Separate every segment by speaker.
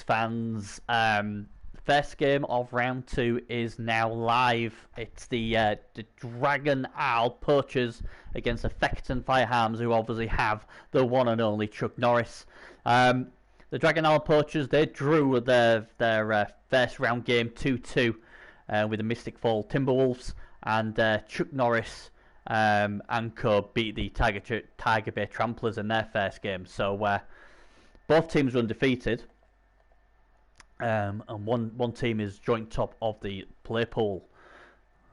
Speaker 1: fans. First game of round 2 is now live. It's the Dragon Owl Poachers against the Feckington Firehounds, who obviously have the one and only Chuck Norris. The Dragon Owl Poachers, they drew their first round game 2-2 with the Mystic Fall Timberwolves, and Chuck Norris and co beat the Tiger Bay Tramplers in their first game. So both teams were undefeated. And one team is joint top of the play pool.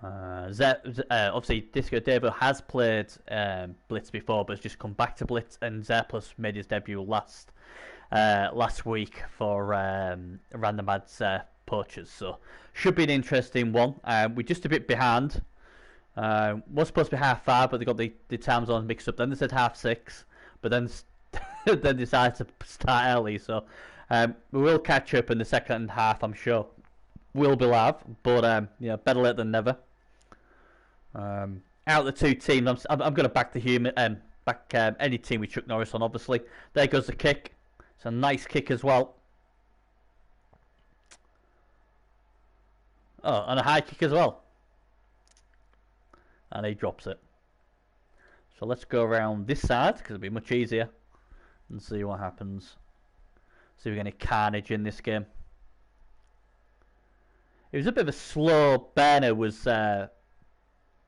Speaker 1: Obviously, Disco Devo has played Blitz before, but has just come back to Blitz, and Zerplus made his debut last week for Random Ads Poachers. So should be an interesting one. We're just a bit behind. Was supposed to be 5:30, but they got the time zones mixed up. Then they said 6:30, but then then decided to start early. So we will catch up in the second half, I'm sure. We'll be live, but better late than never. Out of the two teams, I'm going to back any team with Chuck Norris on, obviously. There goes the kick. It's a nice kick as well. Oh, and a high kick as well. And he drops it. So let's go around this side, because it'll be much easier, and see what happens. See if we get any carnage in this game. It was a bit of a slow burner, was the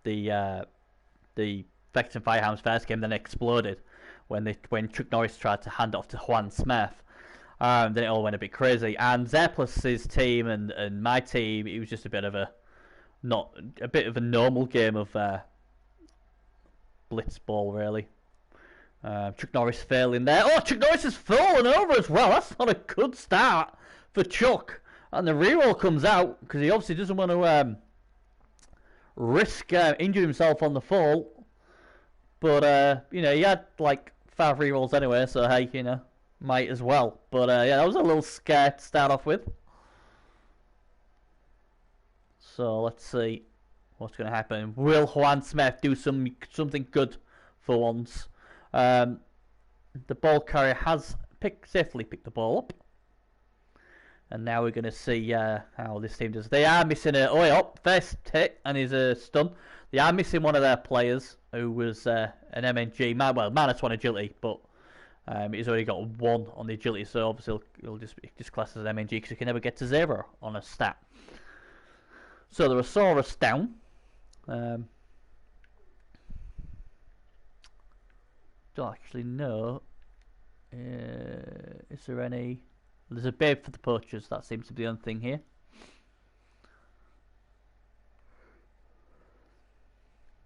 Speaker 1: Feckington Firehounds first game, then it exploded when Chuck Norris tried to hand it off to Juan Smith. Then it all went a bit crazy. And Zerplus's team and my team, it was just a bit of a normal game of blitzball, really. Chuck Norris failing there. Oh, Chuck Norris has fallen over as well. That's not a good start for Chuck. And the reroll comes out because he obviously doesn't want to risk injuring himself on the fall. But he had like 5 rerolls anyway, so hey, might as well. But that was a little scare to start off with. So let's see what's going to happen. Will Juan Smith do something good for once? The ball carrier has safely picked the ball up, and now we're going to see how this team does. They are missing first hit, and he's a stun. They are missing one of their players, who was an MNG, -1 agility, but he's already got 1 on the agility, so obviously he'll just class as an MNG because he can never get to 0 on a stat. So the Rosaurus down. Don't actually know. Is there any? There's a babe for the Poachers. That seems to be the only thing here.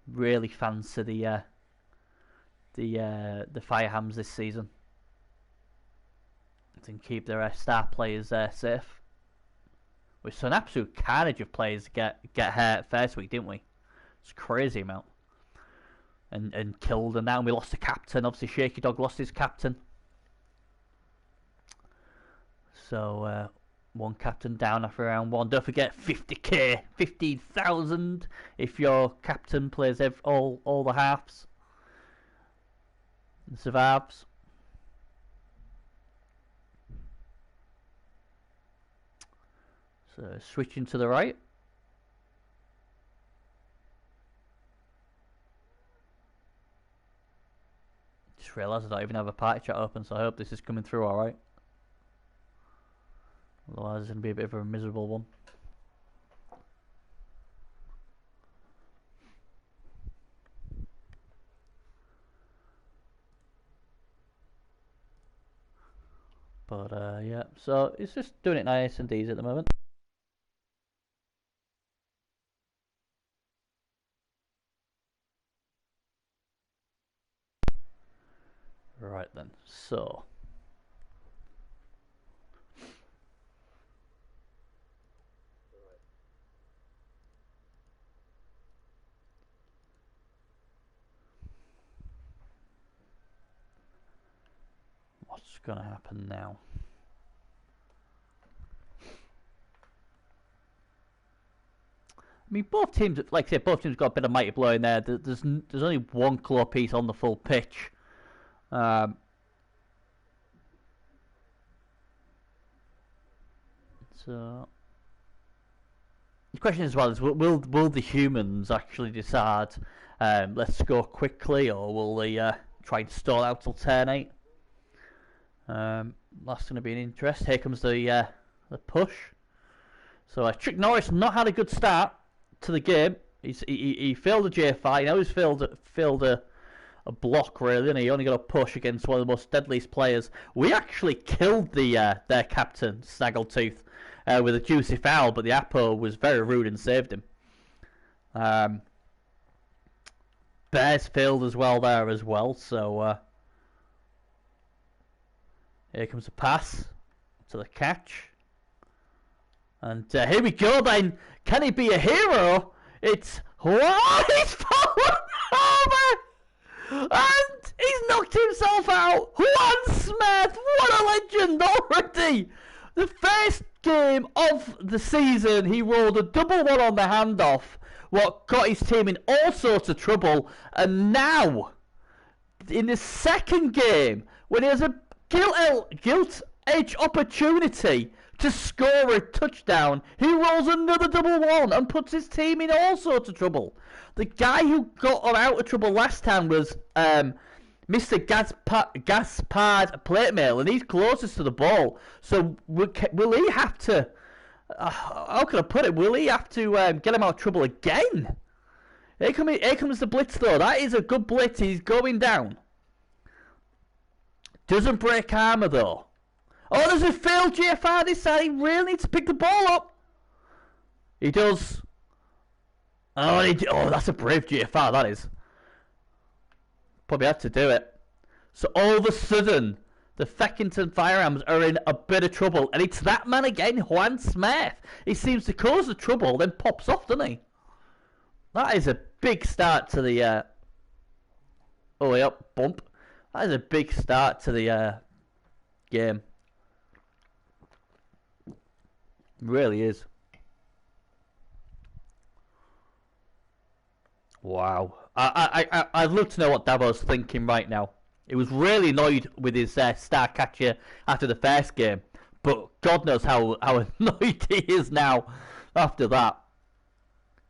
Speaker 1: Really fancy the Firehams this season. I think keep their star players safe. We saw an absolute carnage of players get hurt first week, didn't we? It's a crazy amount. And killed, and now we lost the captain. Obviously, Shaky Dog lost his captain. So, 1 captain down after round 1. Don't forget 50k, 15,000 if your captain plays all the halves and survives. So, switching to the right. Just realised I don't even have a party chat open, so I hope this is coming through alright. Otherwise it's going to be a bit of a miserable one. But yeah, so it's just doing it nice and easy at the moment. Right then, so what's going to happen now? I mean, both teams, like I said, both teams got a bit of mighty blow in there. There's only 1 claw piece on the full pitch. So the question as well is, will the humans actually decide, let's go quickly, or will they try and stall out till turn 8? That's going to be an interest. Here comes the push. So Chuck Norris not had a good start to the game. He failed a JFI. Now he's failed a block, really, and he only got a push against one of the most deadliest players. We actually killed their captain, Snaggletooth, with a juicy foul, but the Apo was very rude and saved him. Bears failed as well there as well, so here comes a pass to the catch. And here we go then. Can he be a hero? It's he's fallen over! And he's knocked himself out! Juan Smith! What a legend already! The first game of the season, he rolled a double one on the handoff, what got his team in all sorts of trouble. And now, in the second game, when he has a gilt-edged opportunity to score a touchdown, he rolls another double one and puts his team in all sorts of trouble. The guy who got out of trouble last time was Mr. Gaspard Plate Mail, and he's closest to the ball. So will he have to... how can I put it? Will he have to get him out of trouble again? Here comes the blitz, though. That is a good blitz. He's going down. Doesn't break armor, though. Oh, there's a failed GFR this side. He really needs to pick the ball up. He does. Oh, that's a brave GFR, that is. Probably had to do it. So all of a sudden, the Feckington Firearms are in a bit of trouble. And it's that man again, Juan Smith. He seems to cause the trouble, then pops off, doesn't he? That is a big start to the... oh, yep, bump. That is a big start to the game. It really is. Wow. I'd love to know what Davo's thinking right now. He was really annoyed with his star catcher after the first game, but God knows how annoyed he is now after that.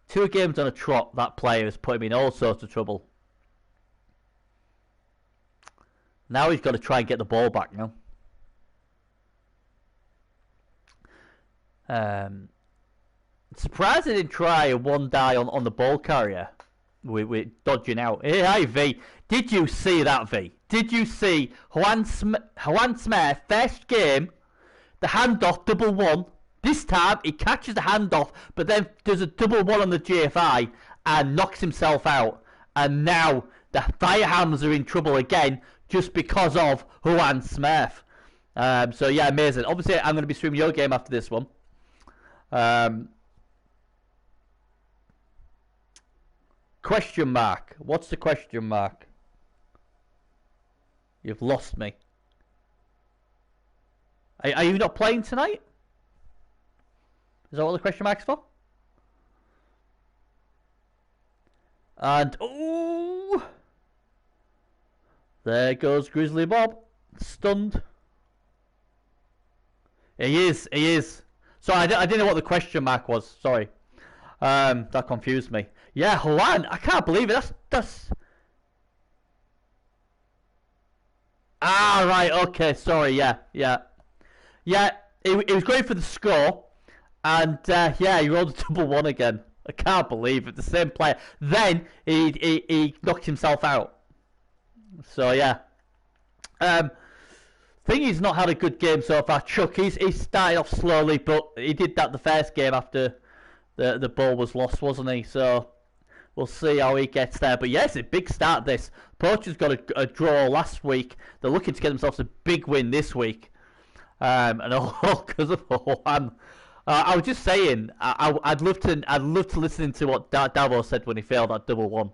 Speaker 1: 2 games on a trot, that player has put him in all sorts of trouble. Now he's got to try and get the ball back now. Surprised he didn't try a one die on the ball carrier. We're dodging out. Hey, hi, V. Did you see that, V? Did you see Juan Smith, first game, the handoff, double one. This time, he catches the handoff, but then does a double one on the GFI and knocks himself out. And now, the Firehams are in trouble again just because of Juan Smith. So, yeah, amazing. Obviously, I'm going to be streaming your game after this one. Question mark. What's the question mark? You've lost me. Are you not playing tonight? Is that what the question mark's for? And oh, there goes Grizzly Bob, stunned. He is. So I didn't know what the question mark was. Sorry, that confused me. Yeah, Juan, I can't believe it. That's. Ah, right. Okay, sorry. Yeah. He was going for the score, and yeah, he rolled a double one again. I can't believe it. The same player. Then he knocked himself out. So yeah. Think he's not had a good game so far. Chuck, he's started off slowly, but he did that the first game after the ball was lost, wasn't he? So we'll see how he gets there. But yes, a big start this. Poachers got a draw last week. They're looking to get themselves a big win this week. And all because of Juan. I was just saying, I'd love to listen to what Davo said when he failed that double one.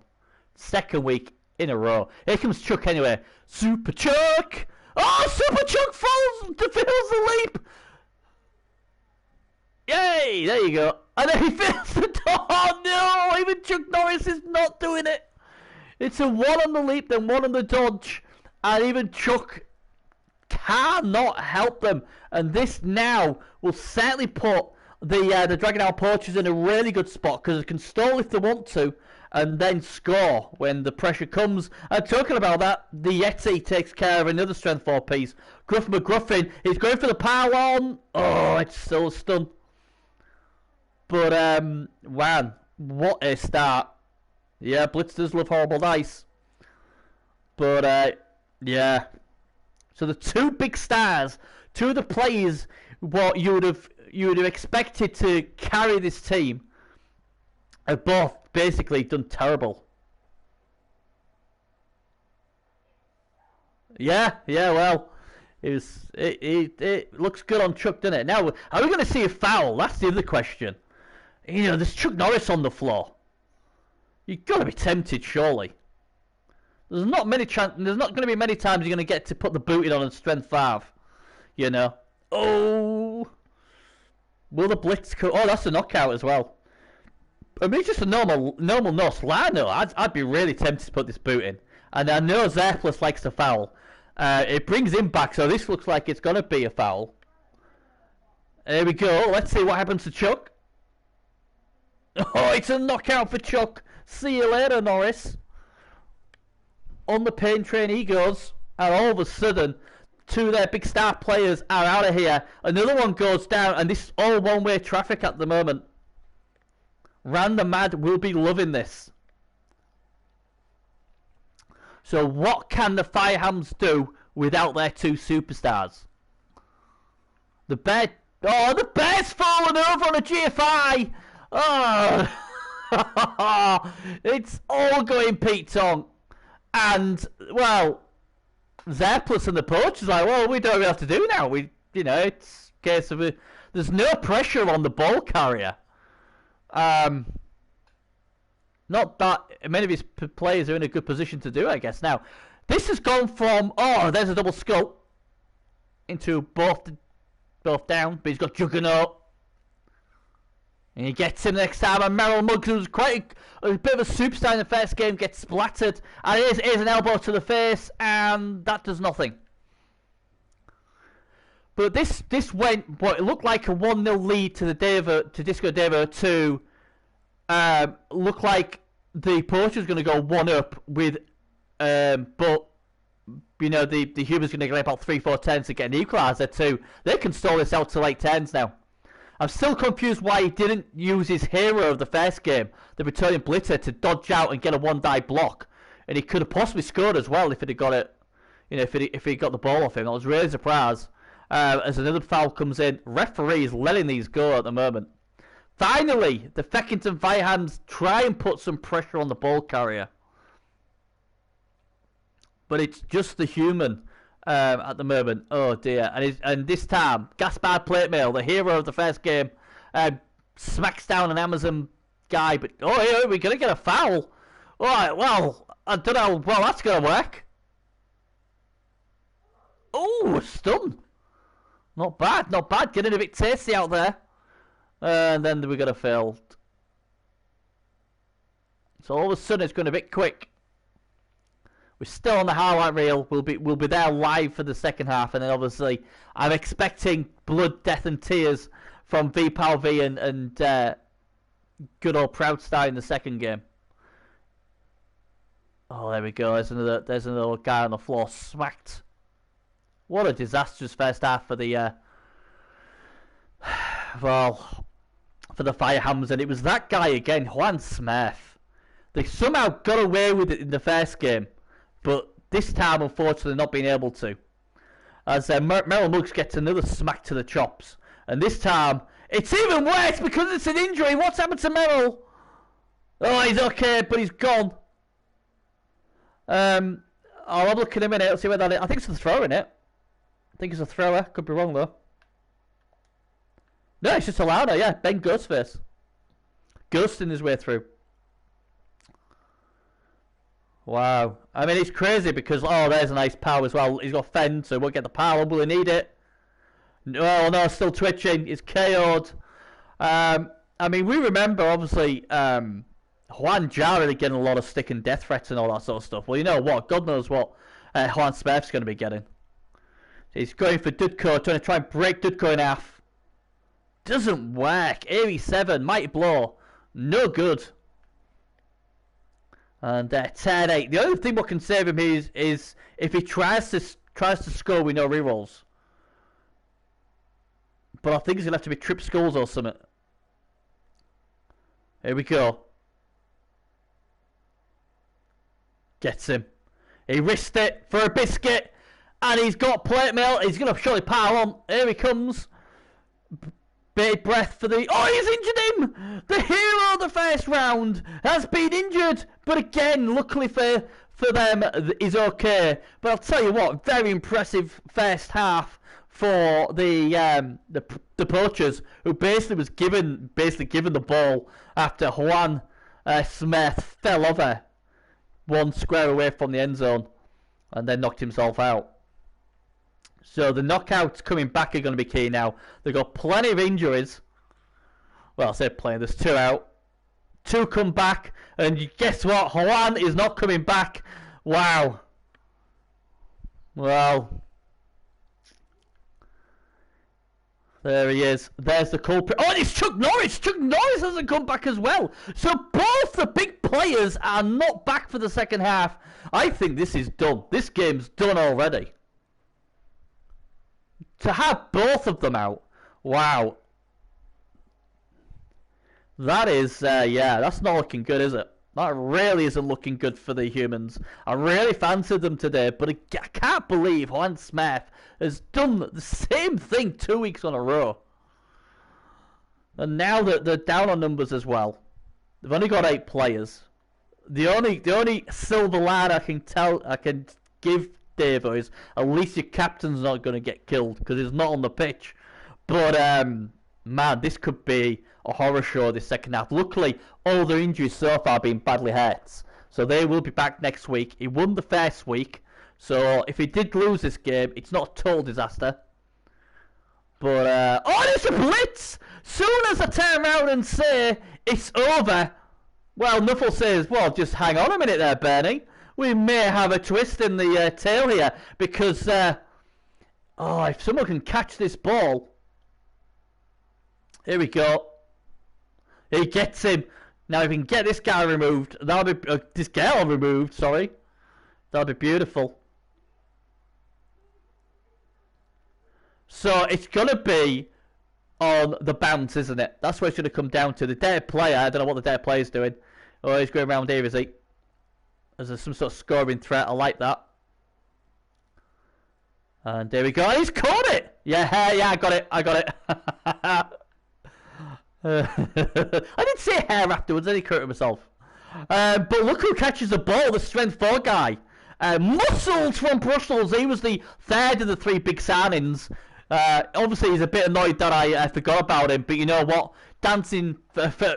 Speaker 1: Second week in a row. Here comes Chuck anyway. Super Chuck! Oh, Super Chuck fails the leap! Yay! There you go. And then he fails the... Oh no! Even Chuck Norris is not doing it! It's a 1 on the leap, then 1 on the dodge. And even Chuck cannot help them. And this now will certainly put the Dragon Hour Poachers in a really good spot, because they can stall if they want to and then score when the pressure comes. And talking about that, the Yeti takes care of another strength 4 piece. Gruff McGruffin is going for the power on. Oh, it's still a stun. But, man, what a start. Yeah, Blitz does love horrible dice. But, yeah. So the two big stars, two of the players what you would have expected to carry this team, have both basically done terrible. Yeah, well, it looks good on Chuck, doesn't it? Now, are we going to see a foul? That's the other question. You know, there's Chuck Norris on the floor. You've got to be tempted, surely. There's not going to be many times you're going to get to put the boot in on a strength 5. You know. Oh. Will the Blitz Oh, that's a knockout as well. I mean, it's just a normal no Solano. I'd be really tempted to put this boot in. And I know Zerplus likes to foul. It brings him back, so this looks like it's going to be a foul. There we go. Let's see what happens to Chuck. Oh, it's a knockout for Chuck. See you later, Norris. On the pain train he goes. And all of a sudden, two of their big star players are out of here. Another one goes down, and this is all one-way traffic at the moment. Random Mad will be loving this. So what can the Firehams do without their two superstars? The bear... Oh, the bear's fallen over on a GFI! Oh, it's all going Pete Tong. And, well, Zerplus and the Poachers are like, well, we don't really have to do now. It's a case of there's no pressure on the ball carrier. Not that many of his players are in a good position to do it, I guess. Now, this has gone from, oh, there's a double skull, into both down, but he's got Juggernaut. And he gets him next time, and Merrill Muggs, who's quite a bit of a superstar in the first game, gets splattered. And here's an elbow to the face, and that does nothing. But this went what it looked like a 1-0 lead to Disco Devo to look like the Poachers going to go 1-up with, but you know the Humans going to get about 3-4 turns to get an equaliser too. They can stall this out to late turns now. I'm still confused why he didn't use his hero of the first game, the returning Blitzer, to dodge out and get a 1-die block, and he could have possibly scored as well if he'd got it. You know, if he got the ball off him. I was really surprised. As another foul comes in, referee is letting these go at the moment. Finally, the Feckington Firehams try and put some pressure on the ball carrier, but it's just the Human at the moment. Oh dear! And this time, Gaspard Platemail, the hero of the first game, smacks down an Amazon guy. But yeah, we're gonna get a foul. All right, well, I don't know. Well, that's gonna work. Oh, a stun. Not bad, not bad. Getting a bit tasty out there. And then we got a failed. So all of a sudden it's going a bit quick. We're still on the highlight reel. We'll be there live for the second half, and then obviously I'm expecting blood, death, and tears from V-Power-V and good old Proudstar in the second game. Oh, there we go. There's another guy on the floor smacked. What a disastrous first half for the for the Firehams, and it was that guy again, Juan Smith. They somehow got away with it in the first game, but this time, unfortunately, not being able to. As Merrill Muggs gets another smack to the chops, and this time it's even worse because it's an injury. What's happened to Merrill? Oh, he's okay, but he's gone. I'll have a look in a minute. I'll see where that is. I think it's a throw in it. I think it's a thrower. Could be wrong though. No, it's just a louder, yeah. Ben Ghostface. Ghosting his way through. Wow. I mean, it's crazy because, oh, there's a nice power as well. He's got fend, so he won't get the power. Will he need it? No, still twitching. He's KO'd. I mean, we remember, obviously, Juan Jarrett getting a lot of stick and death threats and all that sort of stuff. Well, you know what? God knows what Juan Smith's going to be getting. He's going for Dudko, trying to try and break Dudko in half. Doesn't work. 87, mighty blow. No good. And 10-8. The only thing what can save him is if he tries to score with no rerolls. But I think he's gonna have to be trip skulls or something. Here we go. Gets him. He risked it for a biscuit. And he's got plate mail. He's going to surely pile on. Here he comes. Bated breath for the... Oh, he's injured him! The hero of the first round has been injured. But again, luckily for them, he's okay. But I'll tell you what, very impressive first half for the Poachers, who basically was given the ball after Juan Smith fell over one square away from the end zone and then knocked himself out. So the knockouts coming back are going to be key now. They've got plenty of injuries. Well, I say plenty. There's 2 out. 2 come back. And guess what? Juan is not coming back. Wow. Well. There he is. There's the culprit. Oh, and it's Chuck Norris. Chuck Norris hasn't come back as well. So both the big players are not back for the second half. I think this is done. This game's done already. To have both of them out. Wow. That is, yeah, that's not looking good, is it? That really isn't looking good for the humans. I really fancied them today, but I can't believe Juan Smith has done the same thing 2 weeks on a row. And now that they're down on numbers as well. They've only got 8 players. The only silver line I can give Davo is at least your captain's not going to get killed because he's not on the pitch. But man, this could be a horror show this second half. Luckily, all their injuries so far have been badly hurt, so they will be back next week. He won the first week, so if he did lose this game, it's not a total disaster. But oh, there's a blitz! Soon as I turn around and say it's over, well, Nuffle says, well, just hang on a minute there, Bernie. We may have a twist in the tail here because oh, if someone can catch this ball. Here we go. He gets him. Now if we can get this guy removed, that'll be this girl removed. Sorry, that'll be beautiful. So it's gonna be on the bounce, isn't it? That's what it's gonna come down to. The dead player. I don't know what the dead player's doing. Oh, he's going around here, is he? There's some sort of scoring threat. I like that. And there we go. He's caught it. Yeah, I got it. I got it. I didn't say hair afterwards, then he corrected himself. But look who catches the ball, the strength 4 guy. Muscles from Brussels. He was the third of the 3 big signings. Obviously, he's a bit annoyed that I forgot about him, but you know what? Dancing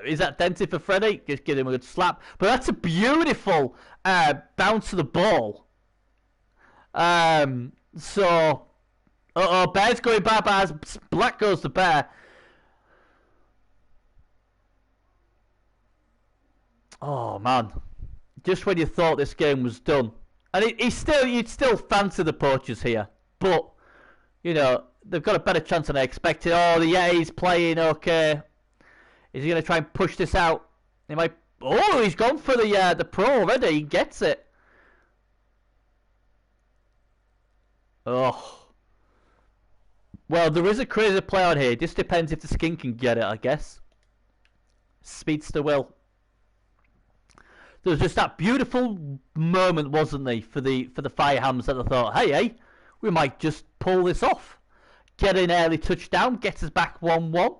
Speaker 1: is that dancing for Freddy? Just give him a good slap. But that's a beautiful bounce to the ball. So, Bear's going bye-bye. Black goes to Bear. Oh man, just when you thought this game was done, and you'd still fancy the Poachers here, but you know they've got a better chance than I expected. Oh, he's playing okay. Is he going to try and push this out? He might. Oh, he's gone for the pro already. He gets it. Oh. Well, there is a crazy play on here. It just depends if the skin can get it, I guess. Speedster will. There was just that beautiful moment, wasn't there, for the Firehams that I thought, hey, we might just pull this off. Get an early touchdown, get us back 1-1,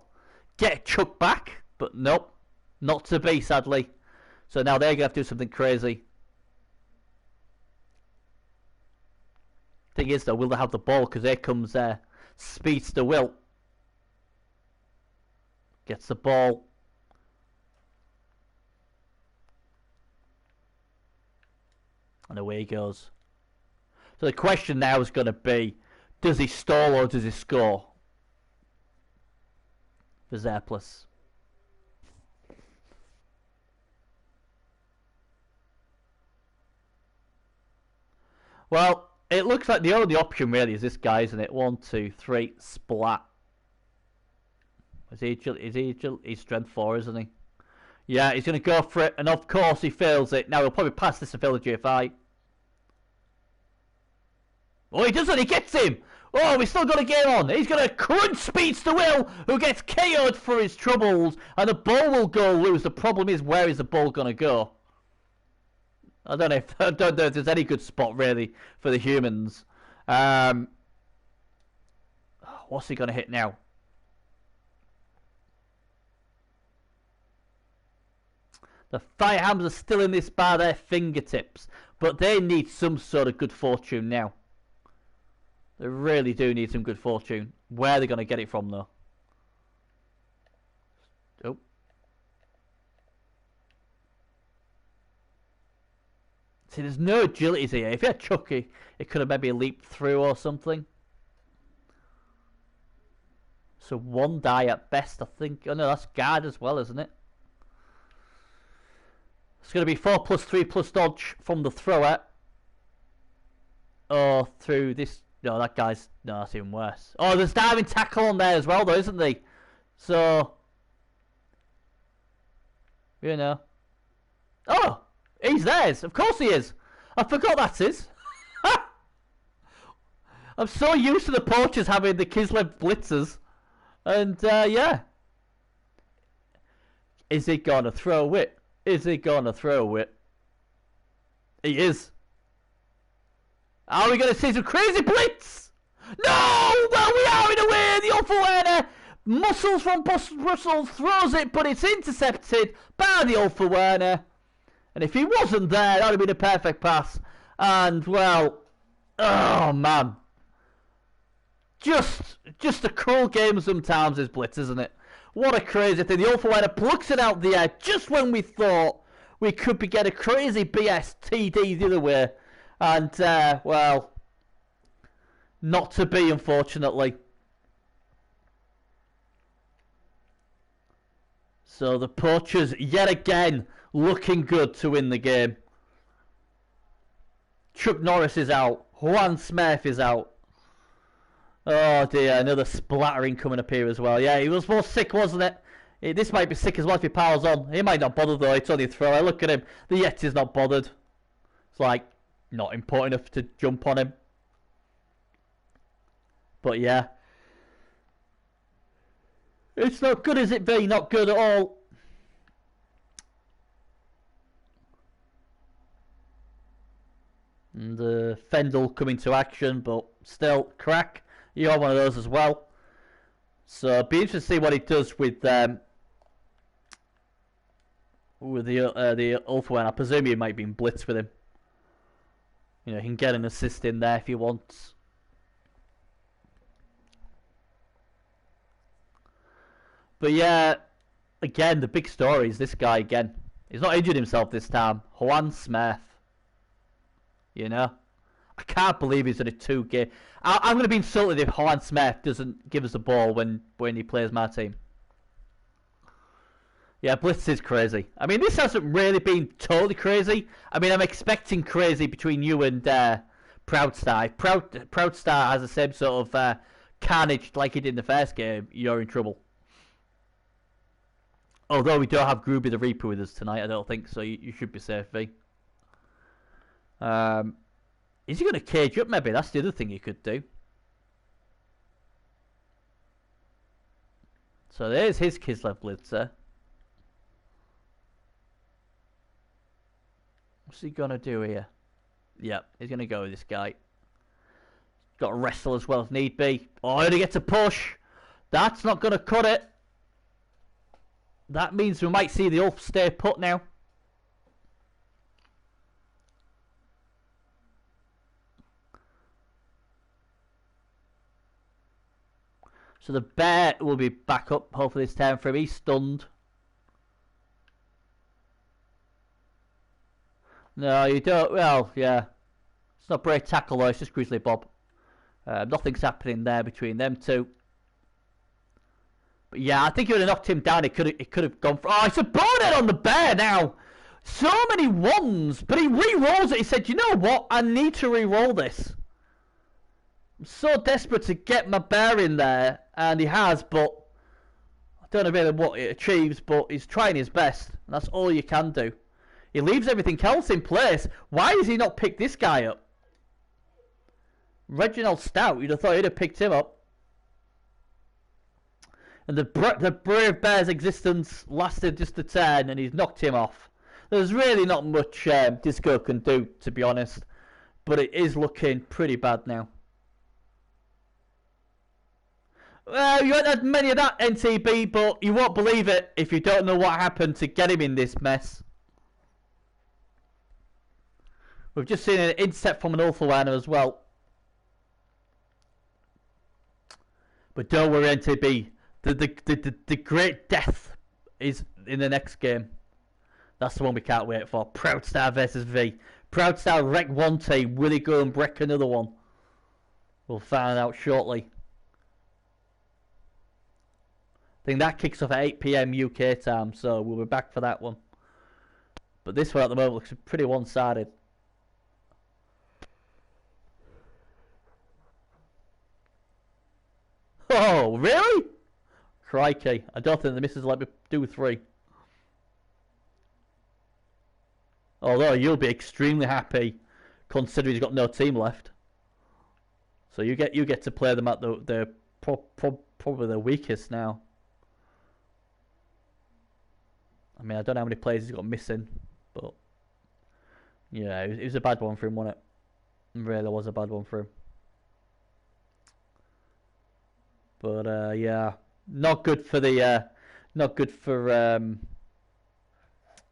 Speaker 1: get Chuck back, but nope, not to be, sadly. So now they're going to have to do something crazy. Thing is, though, will they have the ball? Because here comes Speedster Will. Gets the ball. And away he goes. So the question now is going to be, does he stall or does he score? For Zerplus. Well, It looks like the only option really is this guy, isn't it? 1, 2, 3, splat. Is he he's strength 4, isn't he? Yeah, he's going to go for it, and of course he fails it. Now he'll probably pass this to Villager GFI. Oh, he doesn't, he gets him! Oh, we still got a game on. He's going to crunch speeds to Will, who gets KO'd for his troubles, and the ball will go loose. The problem is, where is the ball going to go? I don't know if there's any good spot really for the humans. What's he going to hit now? The fire hams are still in this by their fingertips, but they need some sort of good fortune now. They really do need some good fortune. Where are they going to get it from, though? Oh. See, there's no agility here. If he had Chucky, it could have maybe leaped through or something. So 1 die at best, I think. Oh, no, that's guard as well, isn't it? It's going to be 4 plus 3 plus dodge from the thrower. Or through this. No, that guy's. No, that's even worse. Oh, there's diving tackle on there as well, though, isn't there? So. You know. Oh! He's theirs. Of course he is. I forgot that's his. I'm so used to the Poachers having the Kislev Blitzers. And, yeah. Is he going to throw it? Is he going to throw it? He is. Are we going to see some crazy blitz? No! Well, we are in a way. The Alpha Werner muscles from Brussels, throws it, but it's intercepted by the Alpha Werner. And if he wasn't there, that would have been a perfect pass. And, well, oh, man. Just a cruel game sometimes, this blitz, isn't it? What a crazy thing. The Alpha Werner plucks it out the air just when we thought we could be getting a crazy BS TD the other way. And, well, not to be, unfortunately. So the Poachers, yet again, looking good to win the game. Chuck Norris is out. Juan Smith is out. Oh dear, another splattering coming up here as well. Yeah, he was more sick, wasn't it? This might be sick as well if he powers on. He might not bother though, it's only a thrower. Look at him. The Yeti's not bothered. It's like, not important enough to jump on him. But yeah. It's not good, is it, V? Not good at all. And Fendel coming to action, but still, crack. You're one of those as well. So it'll be interesting to see what he does with the Alpha One. I presume he might be in blitz with him. You know, he can get an assist in there if he wants. But yeah, again, the big story is this guy again. He's not injured himself this time. Juan Smith. You know? I can't believe he's in a 2-game. I'm going to be insulted if Juan Smith doesn't give us the ball when he plays my team. Yeah, Blitz is crazy. I mean, this hasn't really been totally crazy. I mean, I'm expecting crazy between you and Proudstar. If Proudstar has the same sort of carnage like he did in the first game, you're in trouble. Although we don't have Groovy the Reaper with us tonight, I don't think, so you should be safe, V. Is he going to cage up, maybe? That's the other thing he could do. So there's his Kislev Blitzer. What's he going to do here? Yep, he's going to go with this guy. Got to wrestle as well if need be. Oh, he gets a push. That's not going to cut it. That means we might see the Ulf stay put now. So the bear will be back up, hopefully this time for him. He's stunned. No, you don't. Well, yeah. It's not Brave Tackle though, it's just Grizzly Bob. Nothing's happening there between them two. But yeah, I think if it would have knocked him down, it could have gone for... Oh, it's a bonehead on the bear now! So many ones! But he re-rolls it. He said, you know what? I need to re-roll this. I'm so desperate to get my bear in there, and he has, but I don't know really what it achieves, but he's trying his best, and that's all you can do. He leaves everything else in place. Why does he not pick this guy up? Reginald Stout, you'd have thought he'd have picked him up. And the Brave Bear's existence lasted just a turn, and he's knocked him off. There's really not much Disco can do, to be honest. But it is looking pretty bad now. Well, you haven't had many of that, NTB, but you won't believe it if you don't know what happened to get him in this mess. We've just seen an inset from an Ulthuana as well. But don't worry, NTB. The great death is in the next game. That's the one we can't wait for. Proudstar versus V. Proudstar wreck one team. Will he go and wreck another one? We'll find out shortly. I think that kicks off at 8 PM UK time, so we'll be back for that one. But this one at the moment looks pretty one-sided. Oh, really? Crikey. I don't think the missus let me do 3. Although you'll be extremely happy considering he's got no team left. So you get to play them at the probably the weakest now. I mean, I don't know how many players he's got missing, but yeah, it was a bad one for him, wasn't it? It really was a bad one for him. But yeah, not good for the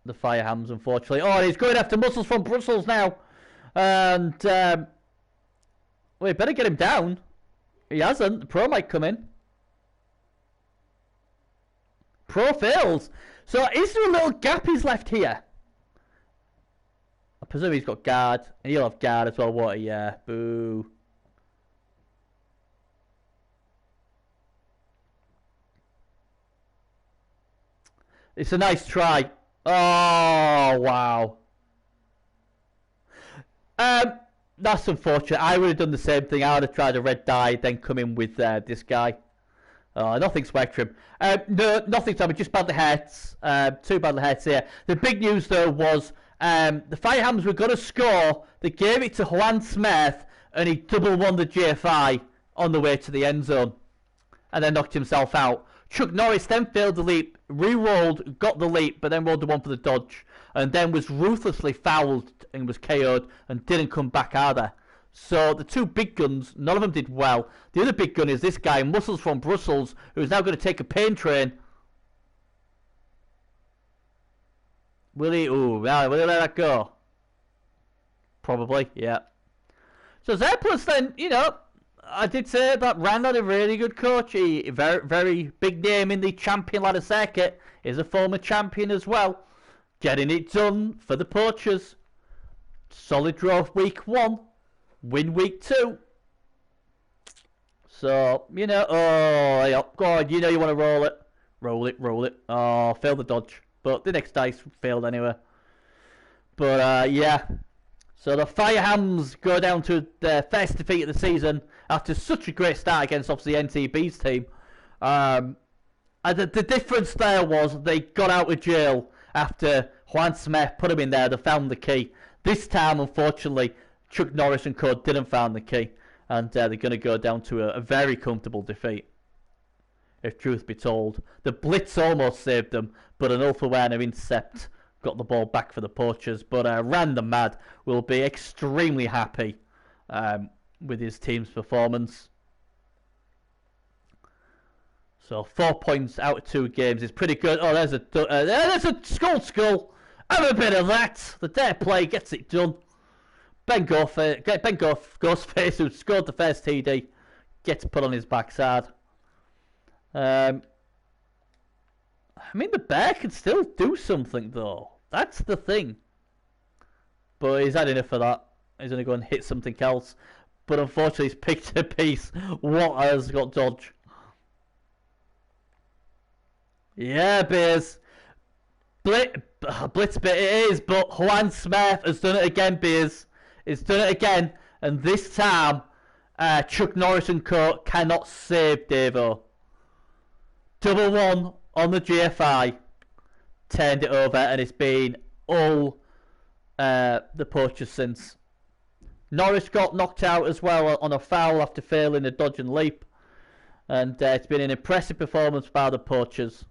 Speaker 1: Firehams, unfortunately. Oh, and he's going after Muscles from Brussels now, and well, we better get him down. He hasn't. The Pro might come in. Pro fails. So is there a little gap he's left here? I presume he's got guard, and he'll have guard as well. What? Yeah. Boo. It's a nice try. Oh, wow. That's unfortunate. I would have done the same thing. I would have tried a red dye, then come in with this guy. Nothing Spectrum. No, nothing, Tommy. Just badly hurts. 2 badly hurts here. The big news, though, was the Firehams were going to score. They gave it to Juan Smith, and he double won the GFI on the way to the end zone. And then knocked himself out. Chuck Norris then failed the leap, re-rolled, got the leap, but then rolled the one for the dodge, and then was ruthlessly fouled and was KO'd and didn't come back either. So the 2 big guns, none of them did well. The other big gun is this guy, Muscles from Brussels, who's now going to take a pain train. Will he? Ooh, will he let that go? Probably, yeah. So Zeppelin then, you know, I did say that Rand had a really good coach. He very, very big name in the champion ladder circuit. Is a former champion as well. Getting it done for the Poachers. Solid draw week 1. Win week 2. So, you know, oh, yeah, God, you know you want to roll it. Roll it, roll it. Oh, failed the dodge. But the next dice failed anyway. But, yeah. So the Firehams go down to their first defeat of the season after such a great start against, obviously, NTB's team. And the difference there was they got out of jail after Juan Smith put them in there. They found the key. This time, unfortunately, Chuck Norris and co didn't find the key. And they're going to go down to a very comfortable defeat, if truth be told. The Blitz almost saved them, but an Ulthuana intercept got the ball back for the Poachers. But Random Mad will be extremely happy with his team's performance. So 4 points out of 2 games is pretty good. Oh, there's a skull. Have a bit of that. The dare play gets it done. Ben Ghostface, who scored the first TD, gets put on his backside. I mean, the Bear can still do something, though. That's the thing. But he's had enough of that. He's going to go and hit something else. But unfortunately, he's picked a piece. What has got dodge? Yeah, Beers. Blitz bit it is, but Juan Smith has done it again, Beers. He's done it again. And this time, Chuck Norris and Co cannot save Davo. 1-1 on the GFI. Turned it over, and it's been all the Poachers since. Norris got knocked out as well on a foul after failing a dodge and leap. And it's been an impressive performance by the Poachers.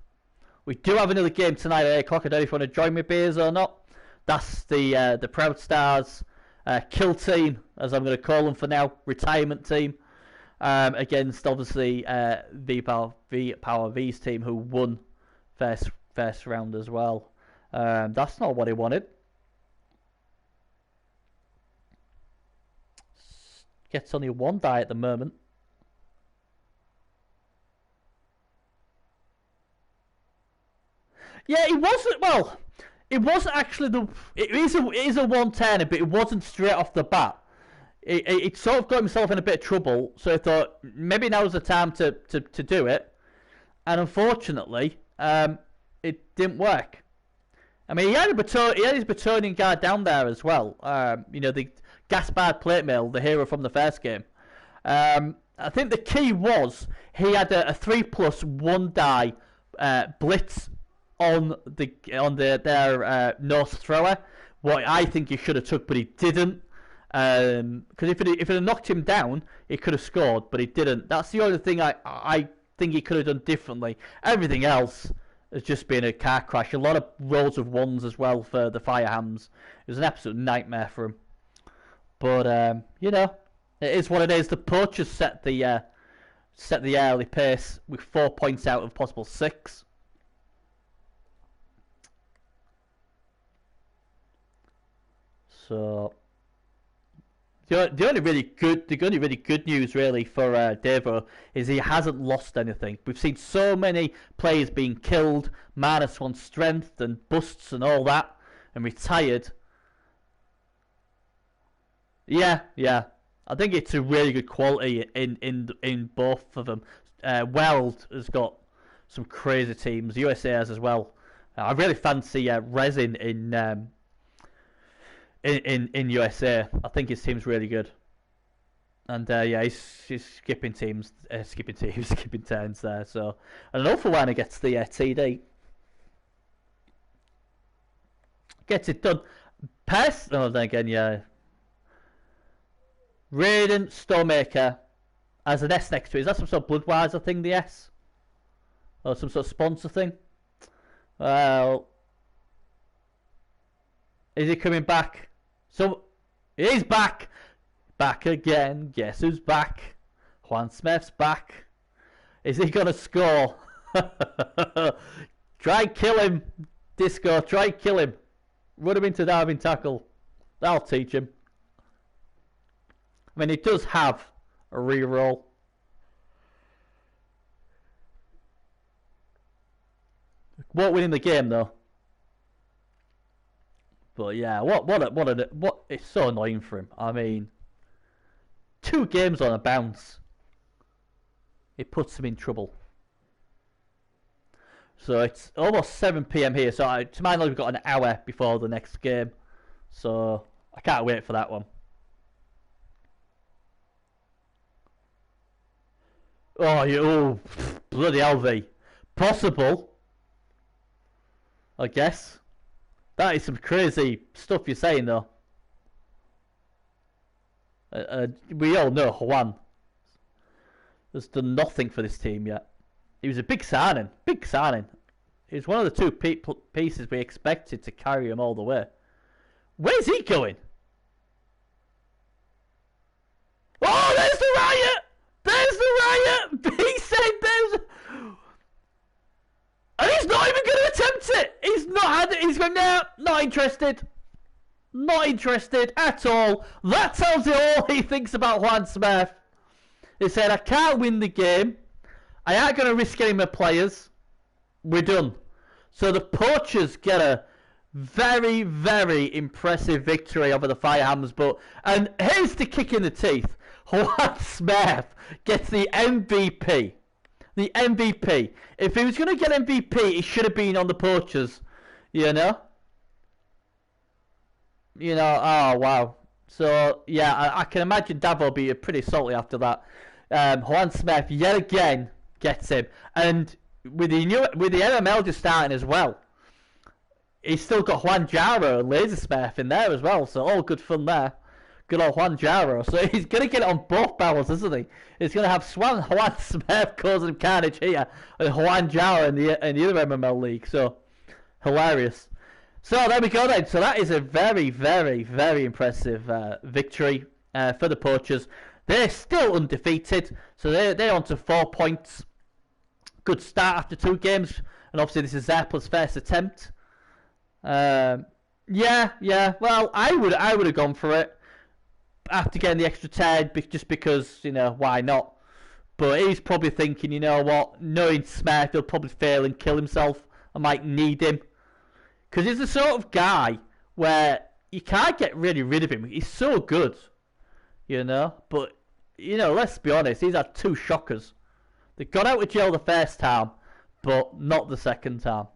Speaker 1: We do have another game tonight at 8 o'clock. I don't know if you want to join me, Beers, or not. That's the Proud Stars kill team, as I'm going to call them for now, retirement team, against obviously V-Power V's team, who won first round as well. That's not what he wanted. Gets only one die at the moment. Yeah, it wasn't. Well, it wasn't actually the. It is a 110, but it wasn't straight off the bat. It sort of got himself in a bit of trouble, so I thought maybe now's the time to do it. And unfortunately, it didn't work. I mean, he had his Bretonian guard down there as well. The Gaspard plate mail, the hero from the first game. I think the key was he had a 3+1 die blitz on their Norse thrower. What I think he should have took, but he didn't. Because if it had knocked him down, he could have scored, but he didn't. That's the only thing I think he could have done differently. Everything else has just been a car crash. A lot of rolls of ones as well for the Firehams. It was an absolute nightmare for him. But it is what it is. The Poachers set the early pace with 4 points out of possible 6. So the only really good news really for Devo is he hasn't lost anything. We've seen so many players being killed, -1 strength and busts and all that, and retired. Yeah. I think it's a really good quality in both of them. Weld has got some crazy teams. USA has as well. I really fancy Resin in USA. I think his team's really good. And he's skipping turns there. So I don't know for when he gets the TD. Gets it done. Then again, yeah. Radiant Stormmaker has an S next to it. Is that some sort of Bloodweiser thing, the S? Or some sort of sponsor thing? Well, is he coming back? So, he's back! Back again. Guess who's back? Juan Smith's back. Is he going to score? Try and kill him, Disco. Try and kill him. Run him into diving tackle. That'll teach him. I mean, he does have a reroll. Won't win in the game though. But yeah, what? It's so annoying for him. I mean, 2 games on a bounce. It puts him in trouble. So it's almost 7 PM here. So to my knowledge, we've got an hour before the next game. So I can't wait for that one. Oh, bloody LV. Possible, I guess. That is some crazy stuff you're saying, though. We all know Juan has done nothing for this team yet. He was a big signing. He was one of the 2 pieces we expected to carry him all the way. Where's he going? Oh, there's the riot! There's the riot! He said there's... And he's not even going to attempt it! He's not had it. He's going, no, not interested. Not interested at all. That tells you all he thinks about Juan Smith. He said, I can't win the game. I ain't going to risk any more players. We're done. So the Poachers get a very, very impressive victory over the Firehams. And here's the kick in the teeth. Juan Smith gets the MVP. The MVP. If he was going to get MVP, he should have been on the Poachers. You know? Oh, wow. So yeah, I can imagine Davo will be pretty salty after that. Juan Smith yet again gets him, and with the MML just starting as well, he's still got Juan Jaro and Lasersmith in there as well. So all good fun there. Good old Juan Jaro. So he's gonna get it on both barrels, isn't he? He's gonna have Juan Smith causing carnage here, and Juan Jaro in the other MML league. So hilarious. So there we go then. So that is a very, very, very impressive victory for the Poachers. They're still undefeated, so they're on to 4 points. Good start after 2 games, and obviously this is Zerpla's first attempt. Yeah. Well, I would have gone for it after getting the extra 10, just because, you know, why not? But he's probably thinking, you know what, knowing Smith, he'll probably fail and kill himself. I might need him. Because he's the sort of guy where you can't get really rid of him. He's so good, you know. But, you know, let's be honest, he's had 2 shockers. They got out of jail the first time, but not the second time.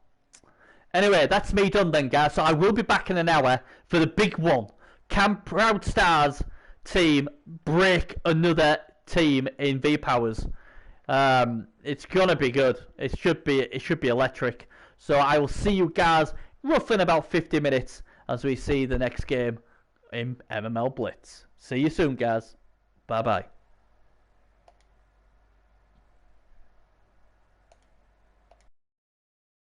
Speaker 1: Anyway, that's me done then, guys. So I will be back in an hour for the big one. Can Proud Stars team break another team in V-Powers? It's gonna be good. It should be electric. So I will see you guys roughly in about 50 minutes as we see the next game in MML Blitz. See you soon, guys. Bye bye.